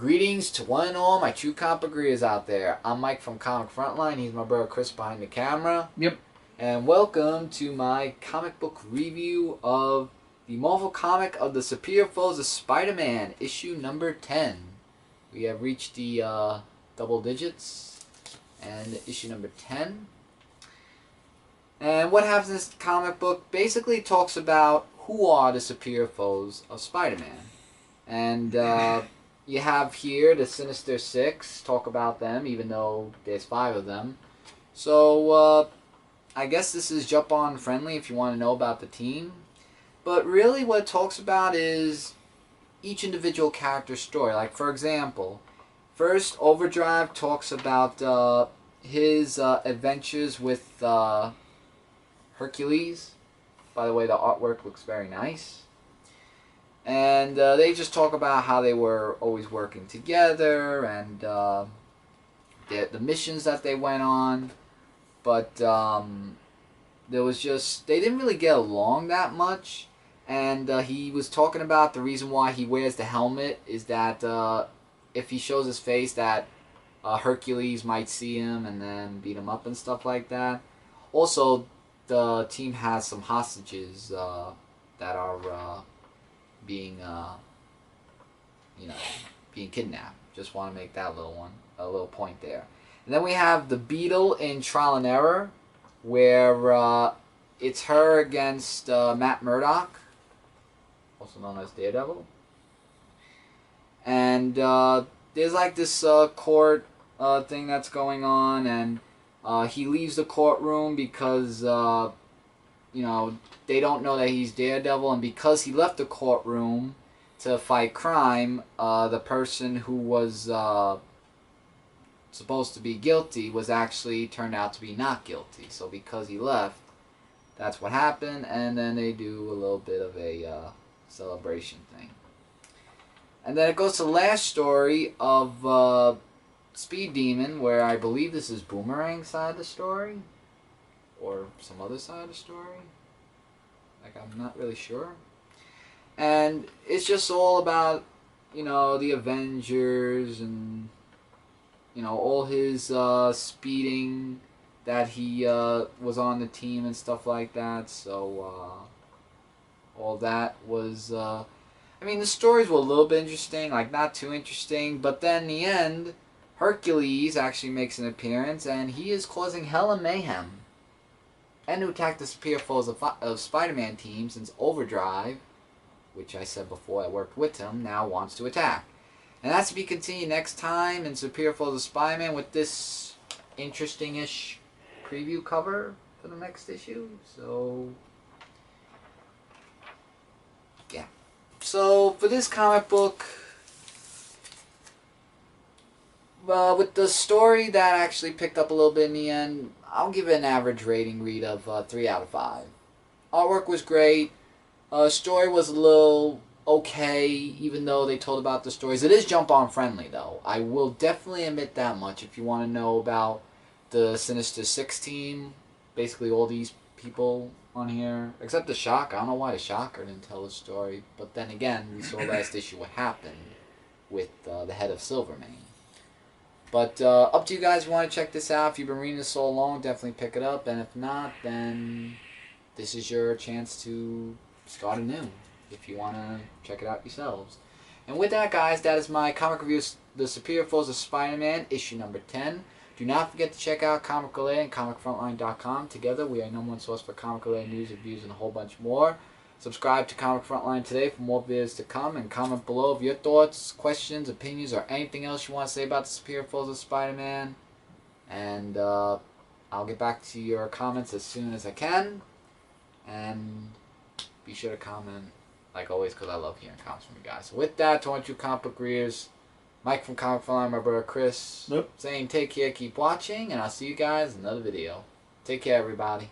Greetings to one and all my true comic readers out there. I'm Mike from Comic Frontline. He's my brother Chris behind the camera. Yep. And welcome to my comic book review of the Marvel comic of the Superior Foes of Spider-Man, issue number 10. We have reached the double digits and issue number 10. And what happens in this comic book basically talks about who are the superior foes of Spider-Man. And you have here the Sinister Six, talk about them, even though there's 5 of them. So, I guess this is jump on friendly if you want to know about the team. But really what it talks about is each individual character's story. Like, for example, first Overdrive talks about his adventures with Hercules. By the way, the artwork looks very nice. And they just talk about how they were always working together and the missions that they went on. But there was just, they didn't really get along that much. And he was talking about the reason why he wears the helmet is that if he shows his face that Hercules might see him and then beat him up and stuff like that. Also, the team has some hostages that are being kidnapped. Just want to make that a little point there. And then we have the Beetle in Trial and Error, where it's her against Matt Murdock, also known as Daredevil. And there's like this court thing that's going on, and he leaves the courtroom because they don't know that he's Daredevil, and because he left the courtroom to fight crime, the person who was supposed to be guilty was actually turned out to be not guilty. So because he left, that's what happened, and then they do a little bit of a celebration thing. And then it goes to the last story of Speed Demon, where I believe this is Boomerang's side of the story, or some other side of the story. Like, I'm not really sure. And it's just all about, the Avengers and, all his speeding that he was on the team and stuff like that. So, all that was, the stories were a little bit interesting, like not too interesting, but then in the end, Hercules actually makes an appearance, and he is causing hell and mayhem. And who attacked the superior foes of Spider-Man team, since Overdrive, which I said before I worked with him, now wants to attack. And that's to be continued next time in Superior Foes of Spider-Man with this interesting-ish preview cover for the next issue. So, yeah. So, for this comic book, with the story that actually picked up a little bit in the end, I'll give it an average rating read of 3 out of 5. Artwork was great. Story was a little okay, even though they told about the stories. It is jump-on friendly, though. I will definitely admit that much. If you want to know about the Sinister Six team, basically all these people on here, except the Shocker. I don't know why the Shocker didn't tell the story. But then again, we saw last issue what happened with the head of Silvermane. But up to you guys if you want to check this out. If you've been reading this so long, definitely pick it up. And if not, then this is your chance to start anew if you want to check it out yourselves. And with that, guys, that is my comic review of The Superior Foes of Spider-Man, issue number 10. Do not forget to check out Comic Relay and ComicFrontline.com. Together, we are #1 source for comic related news, reviews, and a whole bunch more. Subscribe to Comic Frontline today for more videos to come, and comment below of your thoughts, questions, opinions, or anything else you want to say about the Superior Foes of Spider-Man. And I'll get back to your comments as soon as I can. And be sure to comment, like always, because I love hearing comments from you guys. So with that, to all you comic book readers, Mike from Comic Frontline, my brother Chris, saying take care, keep watching, and I'll see you guys in another video. Take care, everybody.